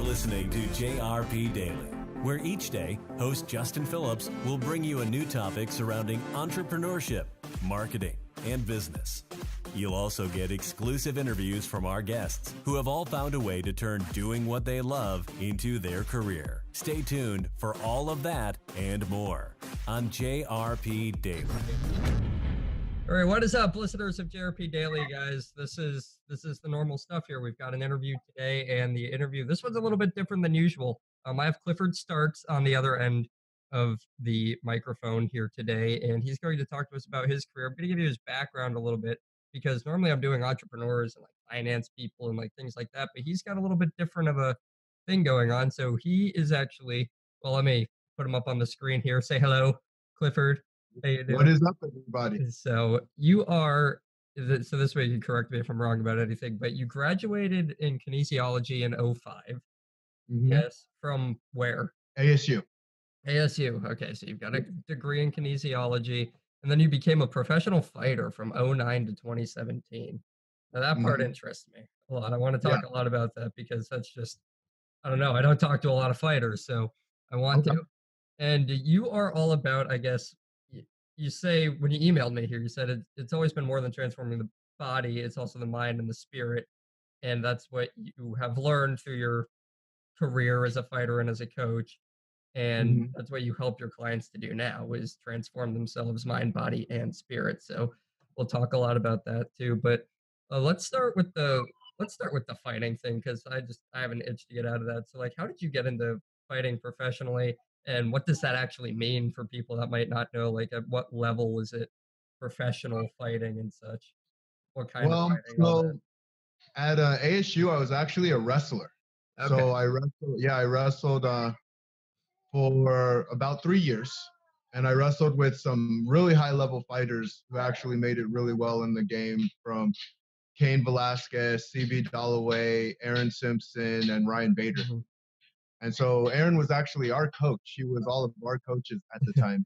listening to JRP Daily, where each day, host Justin Phillips will bring you a new topic surrounding entrepreneurship, marketing, and business. You'll also get exclusive interviews from our guests who have all found a way to turn doing what they love into their career. Stay tuned for all of that and more on JRP Daily. All right, what is up, listeners of JRP Daily, guys? This is the normal stuff here. We've got an interview today, and the interview, this one's a little bit different than usual. I have Clifford Starks on the other end of the microphone here today, and he's going to talk to us about his career. I'm going to give you his background a little bit, because normally I'm doing entrepreneurs and like finance people and like things like that, but he's got a little bit different of a thing going on. So he is actually, well, let me put him up on the screen here. Say hello, Clifford. How you doing? What is up, everybody? So you are, so this way you can correct me if I'm wrong about anything, but you graduated in kinesiology in 05. Yes. From where? ASU. ASU. Okay. So you've got a degree in kinesiology, and then you became a professional fighter from 09 to 2017. Now that part interests me a lot. I want to talk a lot about that because that's just, I don't know. I don't talk to a lot of fighters, so I want to. And you are all about, I guess, you say when you emailed me here, you said it's always been more than transforming the body. It's also the mind and the spirit. And that's what you have learned through your career as a fighter and as a coach. And that's what you help your clients to do now, is transform themselves, mind, body, and spirit. So we'll talk a lot about that too. But let's start with the fighting thing, because I have an itch to get out of that. So like, how did you get into fighting professionally? And what does that actually mean for people that might not know? Like, at what level is it professional fighting and such? What kind of fighting? So at ASU, I was actually a wrestler. Okay. So I wrestled for about 3 years. And I wrestled with some really high-level fighters who actually made it really well in the game, from Cain Velasquez, C.B. Dalloway, Aaron Simpson, and Ryan Bader. And so Aaron was actually our coach. He was all of our coaches at the time.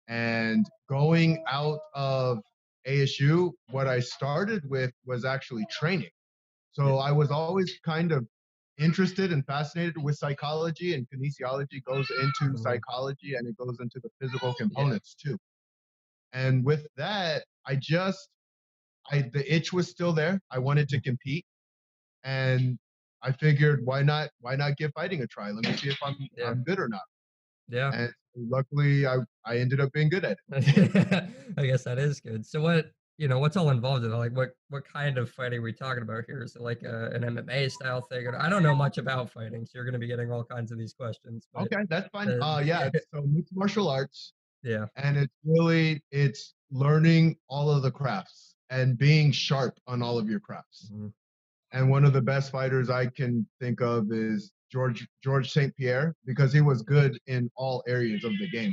And going out of ASU, what I started with was actually training. So I was always kind of interested and fascinated with psychology, and kinesiology goes into psychology, and it goes into the physical components too. And with that, the itch was still there. I wanted to compete, and I figured, why not give fighting a try? Let me see if I'm good or not. Yeah. And luckily, I ended up being good at it. I guess that is good. So what's all involved in it? Like, what kind of fighting are we talking about here? Is it like an MMA style thing? I don't know much about fighting, so you're going to be getting all kinds of these questions. But, okay, that's fine. So mixed martial arts. Yeah. And it's learning all of the crafts and being sharp on all of your crafts. And one of the best fighters I can think of is George St. Pierre, because he was good in all areas of the game.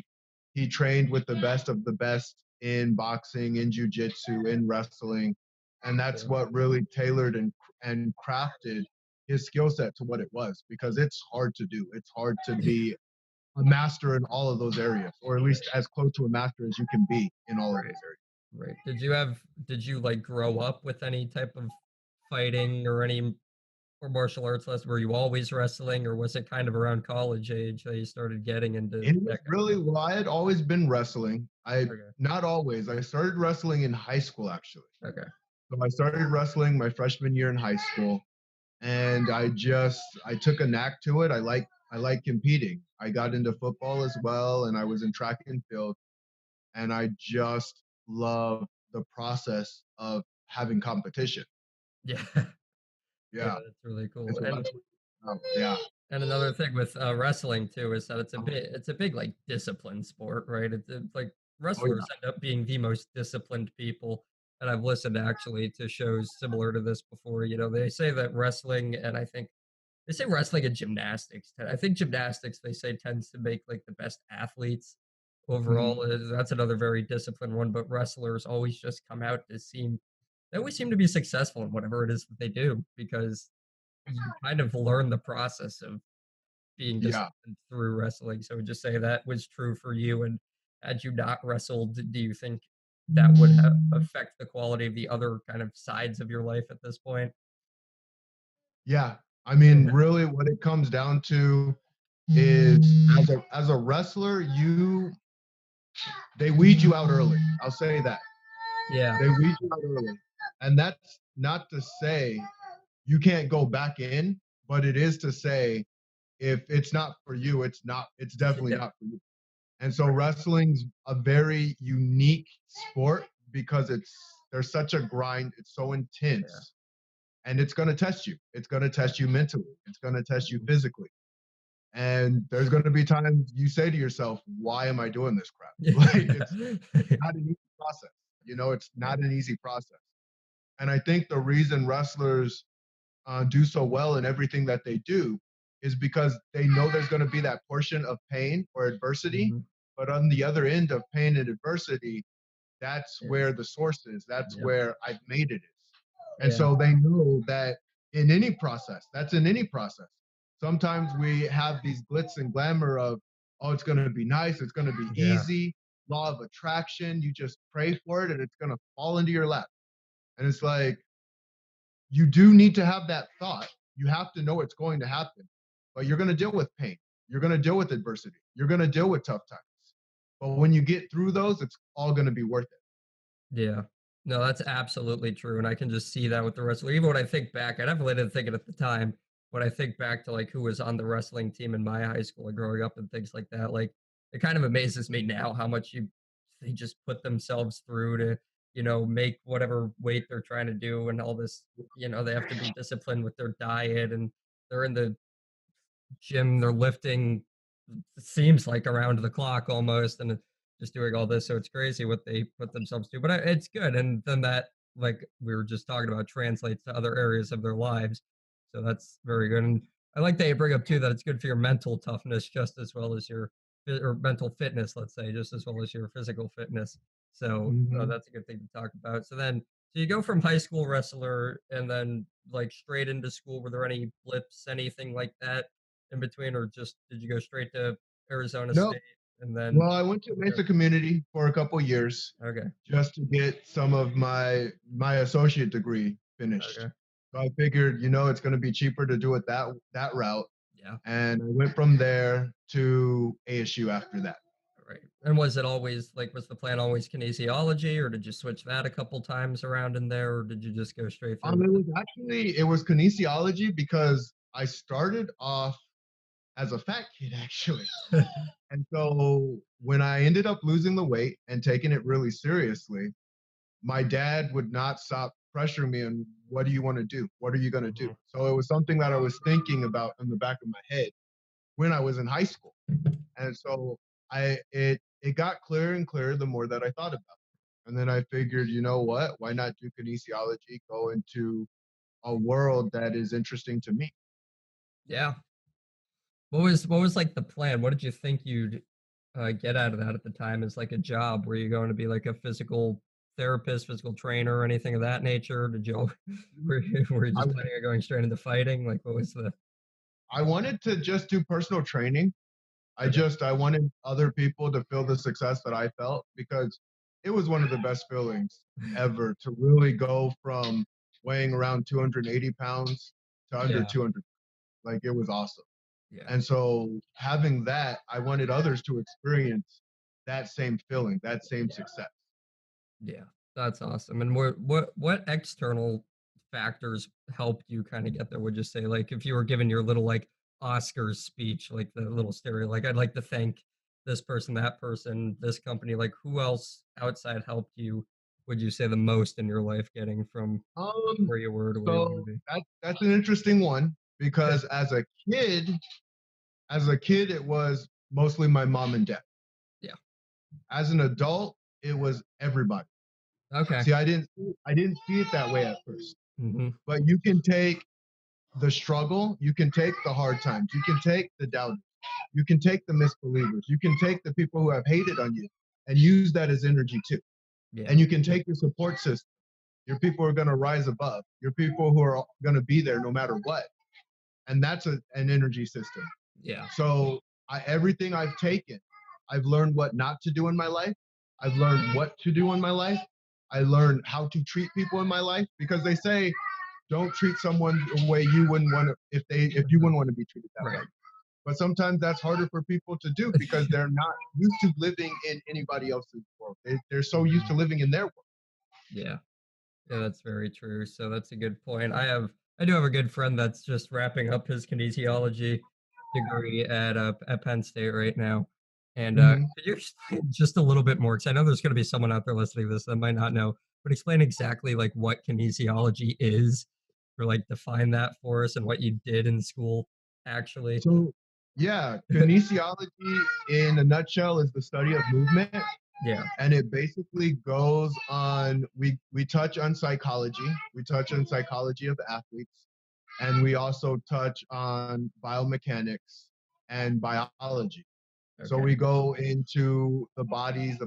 He trained with the best of the best in boxing, in jiu-jitsu, in wrestling. And that's what really tailored and crafted his skill set to what it was, because it's hard to do. It's hard to be a master in all of those areas, or at least as close to a master as you can be in all of those areas. Right. Did you like grow up with any type of fighting or martial arts lessons? Were you always wrestling, or was it kind of around college age that you started getting into? I had always been wressling. Not always. I started wrestling in high school, actually. Okay. So I started wrestling my freshman year in high school, and I took a knack to it. I like competing. I got into football as well, and I was in track and field, and I just love the process of having competition. Yeah. Yeah, that's really cool. And another thing with wrestling too is that it's a big like discipline sport, right? It's like wrestlers end up being the most disciplined people. And I've listened actually to shows similar to this before. They say that wrestling, and I think they say wrestling and gymnastics. I think gymnastics, they say, tends to make like the best athletes overall. That's another very disciplined one. But wrestlers always just come out they always seem to be successful in whatever it is that they do, because you kind of learn the process of being disciplined through wrestling. So just say that was true for you. And had you not wrestled, do you think that would affect the quality of the other kind of sides of your life at this point? Yeah, I mean, really what it comes down to is as a wrestler, they weed you out early. I'll say that. Yeah. They weed you out early. And that's not to say you can't go back in, but it is to say if it's not for you, it's definitely Yeah. not for you. And so wrestling's a very unique sport because there's such a grind, it's so intense. And it's going to test you. It's going to test you mentally. It's going to test you physically. And there's going to be times you say to yourself, why am I doing this crap? Like it's not an easy process. It's not an easy process. And I think the reason wrestlers do so well in everything that they do is because they know there's going to be that portion of pain or adversity. But on the other end of pain and adversity, that's where the source is. That's where I've made it is. And so they know that in any process, that's in any process. Sometimes we have these glitz and glamour of, oh, it's going to be nice. It's going to be easy. Law of attraction. You just pray for it and it's going to fall into your lap. And it's like, you do need to have that thought. You have to know it's going to happen, but you're going to deal with pain. You're going to deal with adversity. You're going to deal with tough times. But when you get through those, it's all going to be worth it. Yeah. No, that's absolutely true. And I can just see that with the wrestler. Even when I think back, I definitely didn't think it at the time. When I think back to like who was on the wrestling team in my high school and growing up and things like that, like it kind of amazes me now how much they just put themselves through to, make whatever weight they're trying to do and all this, they have to be disciplined with their diet and they're in the gym, they're lifting, it seems like around the clock almost, and just doing all this. So it's crazy what they put themselves to, but it's good. And then that, like we were just talking about, translates to other areas of their lives. So that's very good. And I like that you bring up too that it's good for your mental toughness just as well as your or mental fitness, let's say, just as well as your physical fitness. So that's a good thing to talk about. So you go from high school wrestler and then like straight into school. Were there any blips, anything like that in between, or just did you go straight to Arizona No. State and then? Well, I went to Mesa Community for a couple years. Okay. Just to get some of my associate degree finished. Okay. So I figured, it's going to be cheaper to do it that route. Yeah. And I went from there to ASU after that. Right. And was it always like, was the plan always kinesiology, or did you switch that a couple times around in there, or did you just go straight through? It was kinesiology because I started off as a fat kid actually. And so when I ended up losing the weight and taking it really seriously, my dad would not stop pressuring me on, what do you want to do? What are you going to do? So it was something that I was thinking about in the back of my head when I was in high school. And so it got clearer and clearer the more that I thought about it. And then I figured, you know what? Why not do kinesiology, go into a world that is interesting to me? Yeah. What was like the plan? What did you think you'd get out of that at the time as like a job? Were you going to be like a physical therapist, physical trainer, or anything of that nature? Did you were you just planning on going straight into fighting? Like what was the? I wanted to just do personal training. I wanted other people to feel the success that I felt because it was one of the best feelings ever to really go from weighing around 280 pounds to under 200. Like it was awesome. Yeah. And so having that, I wanted others to experience that same feeling, that same success. Yeah, that's awesome. And what external factors helped you kind of get there? Would you say, like, if you were given your little like Oscars speech, like the little stereo, like I'd like to thank this person, that person, this company, like who else outside helped you? Would you say the most in your life getting from where you were to where you want to be? That's an interesting one because as a kid, it was mostly my mom and dad. Yeah. As an adult, it was everybody. Okay. See, I didn't see it that way at first. But you can take the struggle, you can take the hard times, you can take the doubters, you can take the misbelievers, you can take the people who have hated on you and use that as energy too. Yeah. And you can take your support system, your people who are going to rise above, your people who are going to be there no matter what. And that's an energy system. Yeah. So everything I've taken, I've learned what not to do in my life. I've learned what to do in my life. I learned how to treat people in my life because they say, don't treat someone the way you wouldn't want to if you wouldn't want to be treated that way. But sometimes that's harder for people to do because they're not used to living in anybody else's world. They're so used to living in their world. Yeah. Yeah, that's very true. So that's a good point. I do have a good friend that's just wrapping up his kinesiology degree at Penn State right now. And could you explain just a little bit more? Because I know there's going to be someone out there listening to this that might not know, but explain exactly like what kinesiology is, or like define that for us and what you did in school actually. So yeah, kinesiology in a nutshell is the study of movement. Yeah. And it basically goes on, we touch on psychology. We touch on psychology of athletes. And we also touch on biomechanics and biology. Okay. So we go into the body's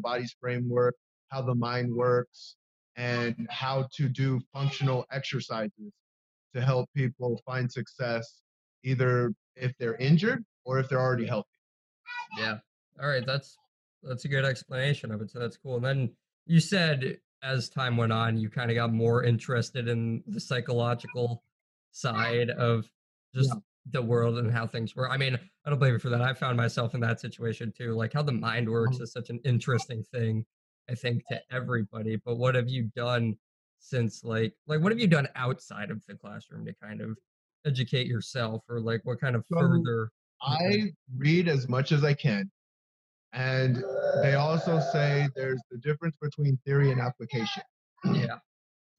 framework, how the mind works, and how to do functional exercises to help people find success, either if they're injured or if they're already healthy. Yeah. All right. That's a good explanation of it. So that's cool. And then you said as time went on, you kind of got more interested in the psychological side of just the world and how things work. I mean, I don't blame you for that. I found myself in that situation too. Like how the mind works is such an interesting thing, I think, to everybody. But what have you done since like what have you done outside of the classroom to kind of educate yourself, or like what kind of further? I read as much as I can. And they also say there's the difference between theory and application. Yeah.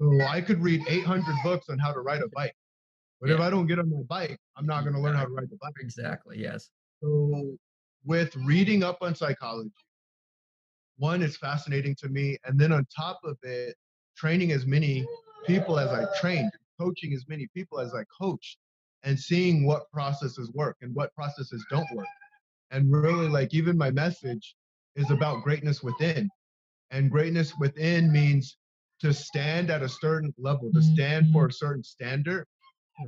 So I could read 800 books on how to ride a bike. But if I don't get on my bike, I'm not going to learn how to ride the bike. Exactly, yes. So with reading up on psychology, one, it's fascinating to me. And then on top of it, training as many people as I trained, coaching as many people as I coached, and seeing what processes work and what processes don't work. And really, like, even my message is about greatness within. And greatness within means to stand at a certain level, to stand for a certain standard,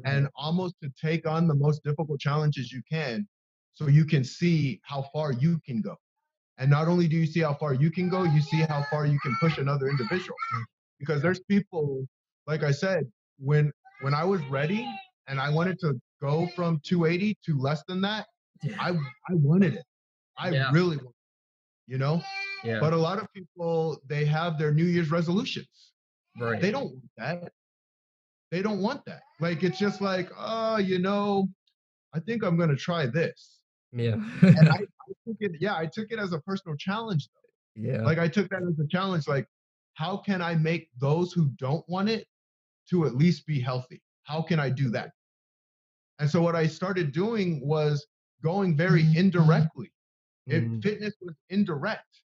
and almost to take on the most difficult challenges you can, so you can see how far you can go. And not only do you see how far you can go, you see how far you can push another individual. Because there's people, like I said, when I was ready and I wanted to go from 280 to less than that, I wanted it. I really wanted it, you know? Yeah. But a lot of people, they have their New Year's resolutions. Right. They don't want that. They don't want that. Like, it's just like, oh, you know, I think I'm going to try this. Yeah. And I took it as a personal challenge, though. Yeah. Like, I took that as a challenge. Like, how can I make those who don't want it to at least be healthy? How can I do that? And so what I started doing was going very indirectly. Fitness was indirect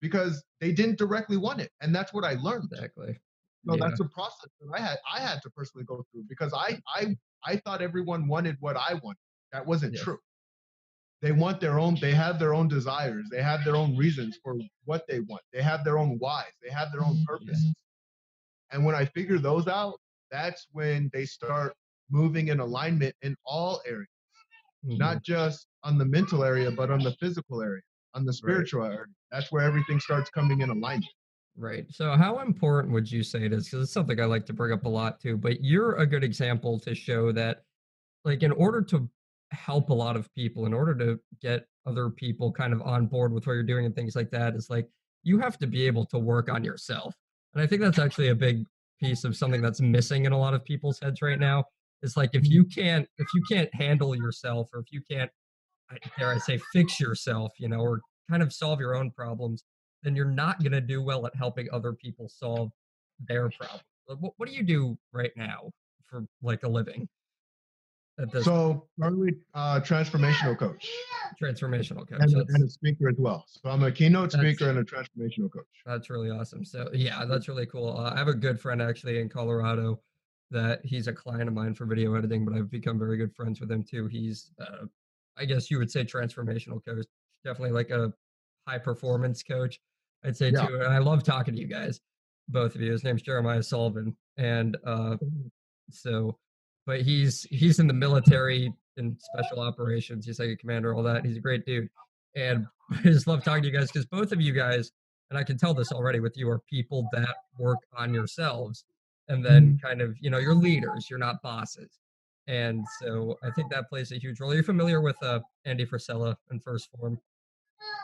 because they didn't directly want it. And that's what I learned. Exactly. So that's a process that I had to personally go through, because I thought everyone wanted what I wanted. That wasn't true. They want they have their own desires. They have their own reasons for what they want. They have their own whys. They have their own purposes. And when I figure those out, that's when they start moving in alignment in all areas, not just on the mental area, but on the physical area, on the spiritual area. That's where everything starts coming in alignment. Right. So how important would you say it is? Because it's something I like to bring up a lot too, but you're a good example to show that, like, in order to help a lot of people, in order to get other people kind of on board with what you're doing and things like that, is like, you have to be able to work on yourself. And I think that's actually a big piece of something that's missing in a lot of people's heads right now. It's like, if you can't handle yourself, or if you can't, dare I say, fix yourself, you know, or kind of solve your own problems, then you're not going to do well at helping other people solve their problems. What do you do right now for like a living? So currently, transformational coach. Transformational coach. And a speaker as well. So I'm a keynote speaker and a transformational coach. That's really awesome. So yeah, that's really cool. I have a good friend actually in Colorado that he's a client of mine for video editing, but I've become very good friends with him too. He's, I guess you would say, transformational coach, definitely like a high performance coach, I'd say too. And I love talking to you guys, both of you. His name's Jeremiah Sullivan. And but he's in the military in special operations. He's like a commander, all that. He's a great dude. And I just love talking to you guys, because both of you guys, and I can tell this already with you, are people that work on yourselves. and then kind of, you're leaders, you're not bosses. And so I think that plays a huge role. You're familiar with Andy Frisella in First Form?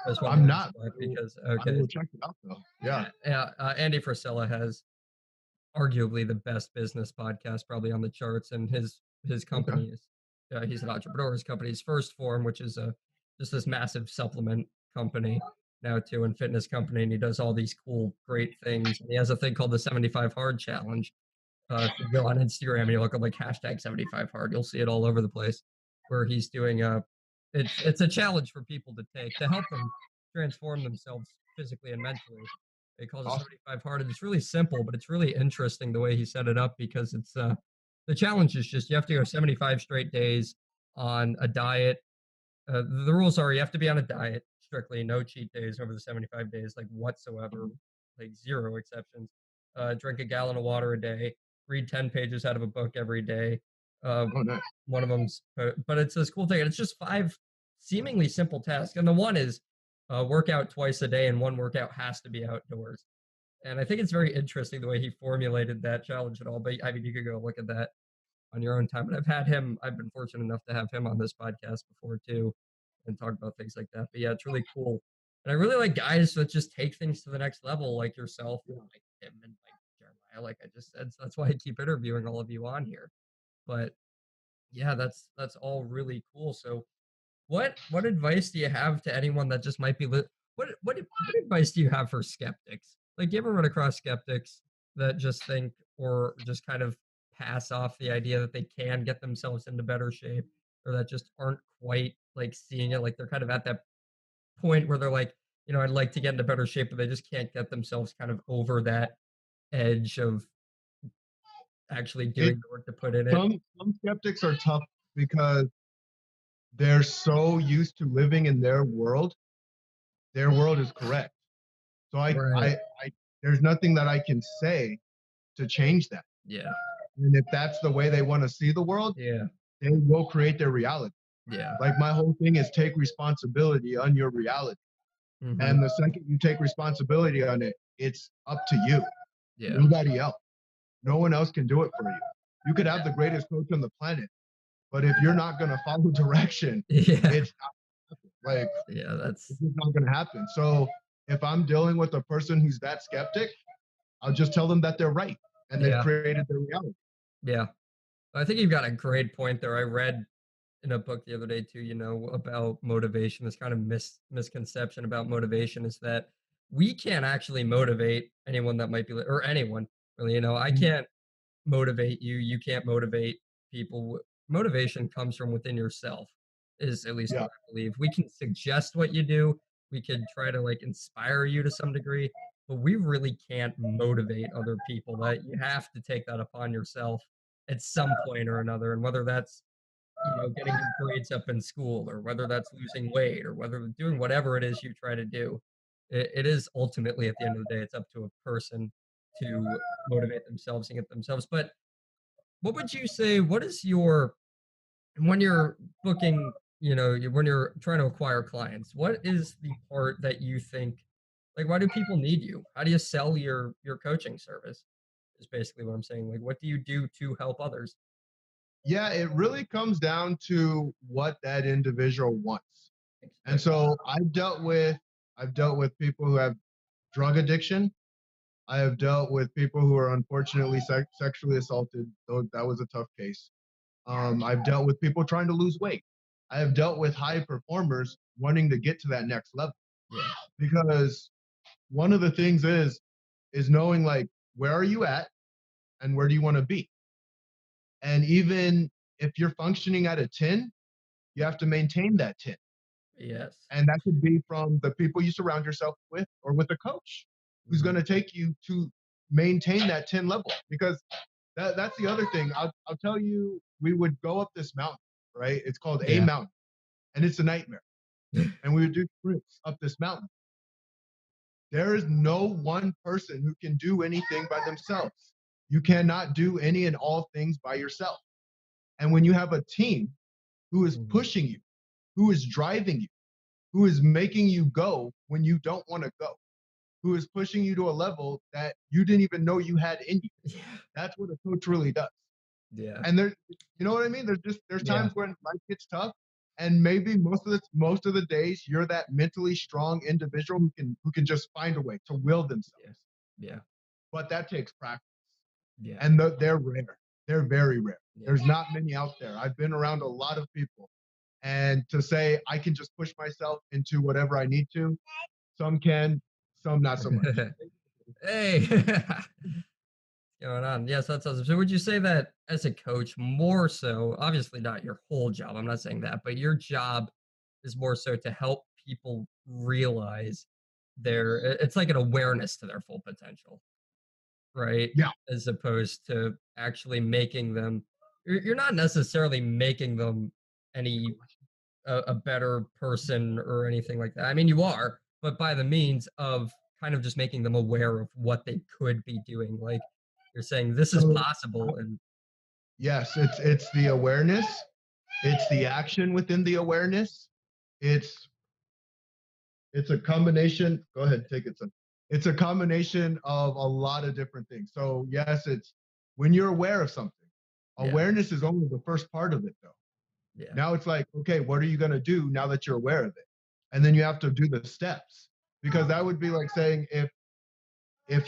I just wanted I'm to not. mention that because, I okay. will check it out though. Yeah. Andy Frisella has arguably the best business podcast probably on the charts, and his Okay. company is he's an entrepreneur. His company's First Form, which is just this massive supplement company now too, and fitness company, and he does all these cool great things, and he has a thing called the 75 hard challenge. If you go on Instagram and you look up like hashtag 75 hard, you'll see it all over the place, where he's doing it's a challenge for people to take to help them transform themselves physically and mentally. He calls it Awesome. 75 hard, and it's really simple, but it's really interesting the way he set it up, because it's the challenge is just you have to go 75 straight days on a diet. The rules are you have to be on a diet strictly, no cheat days over the 75 days, like whatsoever, like zero exceptions. Drink a gallon of water a day, read 10 pages out of a book every day. Oh, nice. One of them's, but it's this cool thing. And it's just 5 seemingly simple tasks. And the one is work out twice a day, and one workout has to be outdoors. And I think it's very interesting the way he formulated that challenge at all. But I mean, you could go look at that on your own time. But I've been fortunate enough to have him on this podcast before too, and talk about things like that. But yeah, it's really cool. And I really like guys that just take things to the next level, like yourself, and like him, and like Jeremiah, like I just said. So that's why I keep interviewing all of you on here. But yeah, that's all really cool. So what advice do you have to anyone that just might be what advice do you have for skeptics? Like, do you ever run across skeptics that just think, or just kind of pass off the idea that they can get themselves into better shape, or that just aren't quite like seeing it, like they're kind of at that point where they're like, I'd like to get into better shape, but they just can't get themselves kind of over that edge of actually It doing the work to put in it. some skeptics are tough because they're so used to living in their world. Their world is correct. So Right. I there's nothing that I can say to change that. Yeah. And if that's the way they want to see the world, Yeah. they will create their reality. Yeah. Like my whole thing is take responsibility on your reality. Mm-hmm. And the second you take responsibility on it, it's up to you. Yeah. Nobody else. No one else can do it for you. You could have the greatest coach on the planet, but if you're not going to follow direction, Yeah. it's like, Yeah, that's it's just not going to happen. So if I'm dealing with a person who's that skeptic, I'll just tell them that they're right and they've yeah. created their reality. Yeah. I think you've got a great point there. I read in a book the other day too, about motivation. This kind of misconception about motivation is that we can't actually motivate anyone that might be, or anyone really. I can't motivate you. You can't motivate people. Motivation comes from within yourself, is at least Yeah. what I believe. We can suggest what you do. We could try to like inspire you to some degree, but we really can't motivate other people. That you have to take that upon yourself at some point or another. And whether that's, getting your grades up in school, or whether that's losing weight, or whether doing whatever it is you try to do, it is ultimately at the end of the day, it's up to a person to motivate themselves and get themselves. But what would you say? What is your when you're booking? When you're trying to acquire clients, what is the part that you think, like, why do people need you? How do you sell your coaching service? Is basically what I'm saying. Like, what do you do to help others? Yeah, it really comes down to what that individual wants. And so I've dealt with people who have drug addiction. I have dealt with people who are unfortunately sexually assaulted. Though that was a tough case. I've dealt with people trying to lose weight. I have dealt with high performers wanting to get to that next level. Yeah. Because one of the things is knowing like where are you at and where do you want to be. And even if you're functioning at a 10, you have to maintain that 10. Yes. And that could be from the people you surround yourself with or with a coach who's going to take you to maintain that 10 level. Because that's the other thing. I'll tell you, we would go up this mountain, right? It's called a mountain, and it's a nightmare. And we would do sprints up this mountain. There is no one person who can do anything by themselves. You cannot do any and all things by yourself. And when you have a team who is pushing you, who is driving you, who is making you go when you don't want to go, who is pushing you to a level that you didn't even know you had in you. Yeah. That's what a coach really does. Yeah. And there, you know what I mean? There's Yeah. times when life gets tough, and maybe most of the days you're that mentally strong individual who can just find a way to will themselves. Yeah. But that takes practice. Yeah. And they're rare. They're very rare. Yeah. There's not many out there. I've been around a lot of people, and to say I can just push myself into whatever I need to, some can, some not so much. Hey. Going on. Yes, that's awesome. So would you say that as a coach, more so, obviously not your whole job, I'm not saying that, but your job is more so to help people realize it's like an awareness to their full potential, right? Yeah. As opposed to actually making them, you're not necessarily making them any a better person or anything like that. I mean, you are, but by the means of kind of just making them aware of what they could be doing. Like you're saying, this is So possible, and yes, it's the awareness, it's the action within the awareness, it's it's a combination. Go ahead, take it, son. It's a combination of a lot of different things. So yes, it's when you're aware of something. yeah, Awareness is only the first part of it, though. yeah, Now it's like, okay, what are you going to do now that you're aware of it? And then you have to do the steps, because that would be like saying if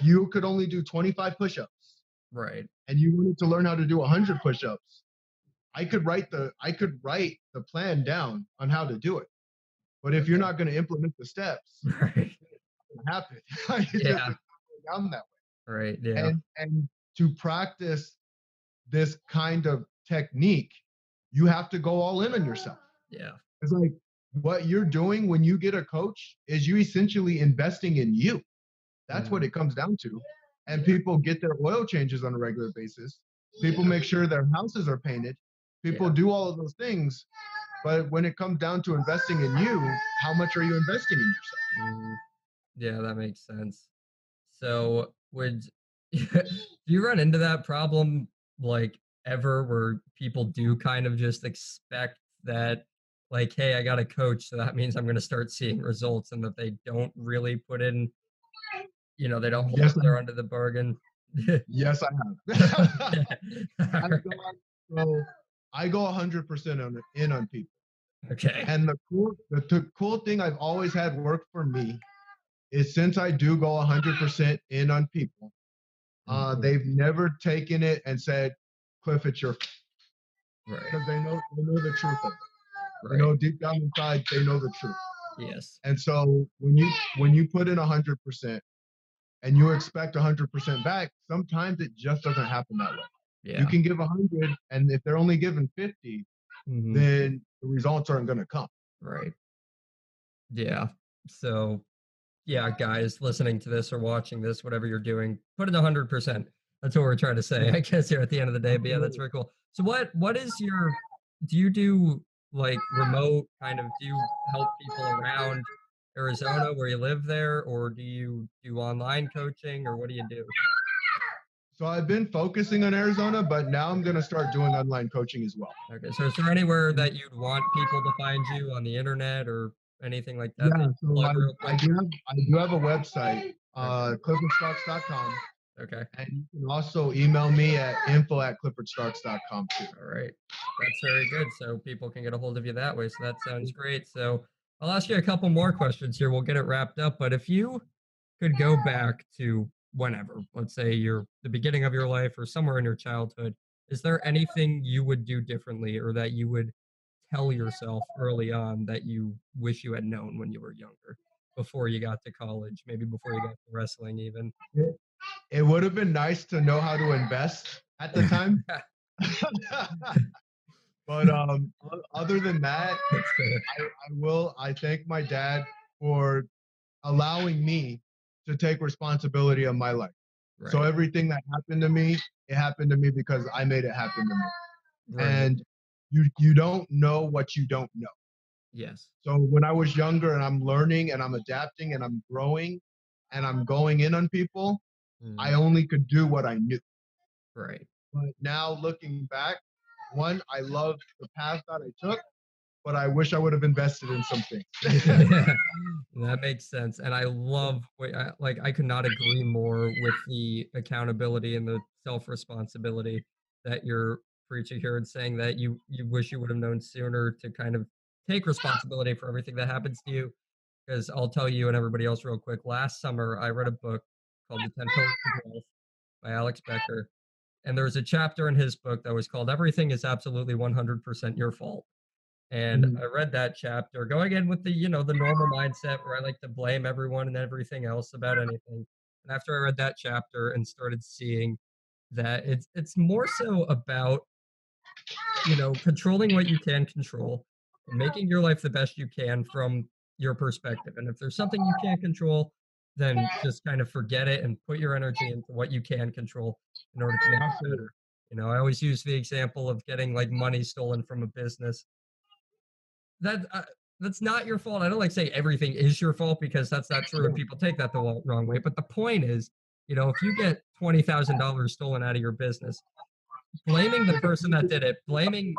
you could only do 25 push-ups right, and you wanted to learn how to do 100 push-ups, I could write the plan down on how to do it. But if you're not going to implement the steps, right, it doesn't happen. It's just yeah, not going down that way. right, yeah, And to practice this kind of technique, you have to go all in on yourself. yeah, It's like what you're doing when you get a coach is you essentially investing in you. That's what it comes down to. And people get their oil changes on a regular basis. People make sure their houses are painted. People yeah. do all of those things. But when it comes down to investing in you, how much are you investing in yourself? Yeah, that makes sense. So would do you run into that problem like ever where people do kind of just expect that like, hey, I got a coach, so that means I'm gonna start seeing results and that they don't really put in, they don't hold Yes, their end of the bargain. yes, I have. I Alright. go, so I go 100% in on people. Okay. And the cool thing I've always had work for me is since I do go 100% in on people, Mhm. they've never taken it and said, Cliff, it's your fault. Right. Because they know the truth of it. They Right. know deep down inside, they know the truth. Yes. And so when you put in 100% and you expect 100% back, sometimes it just doesn't happen that way. You Yeah. can give 100, and if they're only given 50, Mhm. then the results aren't going to come. Right. Yeah. So yeah, guys listening to this or watching this, whatever you're doing, put in 100%. That's what we're trying to say, I guess, here at the end of the day. But yeah, that's very cool. So what is do you do like remote kind of, do you help people around Arizona where you live there, or do you do online coaching, or what do you do? So I've been focusing on Arizona, but now I'm going to start doing online coaching as well. Okay, so is there anywhere that you'd want people to find you on the internet or anything like that Yeah, you so plug real quick? I do have a website, Okay. cliffordstocks.com, Okay. and you can also email me at info@cliffordstocks.com too. All right. That's very good. So people can get a hold of you that way. So that sounds great. So I'll ask you a couple more questions here. We'll get it wrapped up. But if you could go back to whenever, let's say the beginning of your life or somewhere in your childhood, is there anything you would do differently or that you would tell yourself early on that you wish you had known when you were younger, before you got to college, maybe before you got to wrestling even? It would have been nice to know how to invest at the time. But other than that, That's fair. I thank my dad for allowing me to take responsibility of my life. So Right. everything that happened to me, it happened to me because I made it happen to me. Right. And you don't know what you don't know. Yes. So when I was younger and I'm learning and I'm adapting and I'm growing and I'm going in on people, I Mm, only could do what I knew. right. But now looking back, one, I love the path that I took. but I wish I would have invested in some things. Yeah, that makes sense. And I love I could not agree more with the accountability and the self-responsibility that you're preaching here and saying that you wish you would have known sooner to kind of take responsibility for everything that happens to you. Because I'll tell you and everybody else real quick. Last summer, I read a book called The 10 Pillars of Wealth by Alex Becker. And there was a chapter in his book that was called Everything is Absolutely 100% Your Fault. And I read that chapter going in with the normal mindset where I like to blame everyone and everything else about anything. And after I read that chapter and started seeing that it's more so about, controlling what you can control and making your life the best you can from your perspective. And if there's something you can't control, then just kind of forget it and put your energy into what you can control in order to make it better. I always use the example of getting like money stolen from a business. That's not your fault. I don't like say everything is your fault because that's not true and people take that the wrong way. But the point is, if you get $20,000 stolen out of your business, blaming the person that did it, blaming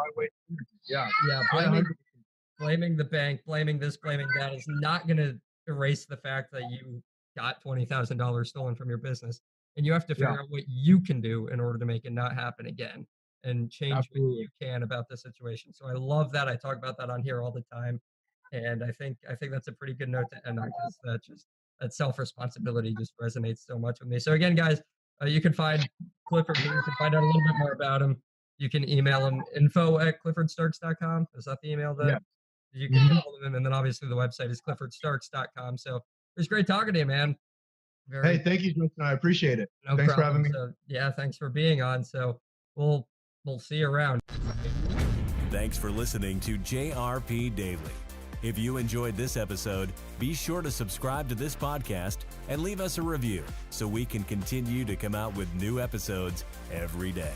blaming the bank, blaming this, blaming that is not going to erase the fact that you got $20,000 stolen from your business. And you have to figure out what you can do in order to make it not happen again and change what you can about the situation. So I love that. I talk about that on here all the time. And I think that's a pretty good note to end on because that self-responsibility just resonates so much with me. So again, guys, you can find Clifford here. You can find out a little bit more about him. You can email him info@cliffordstarks.com. Is that the email that you can get hold of him? And then obviously the website is cliffordstarks.com. So it was great talking to you, man. Hey, thank you, Justin. I appreciate it. No Thanks problem. for having me. So, yeah, thanks for being on. So we'll see you around. Thanks for listening to JRP Daily. If you enjoyed this episode, be sure to subscribe to this podcast and leave us a review so we can continue to come out with new episodes every day.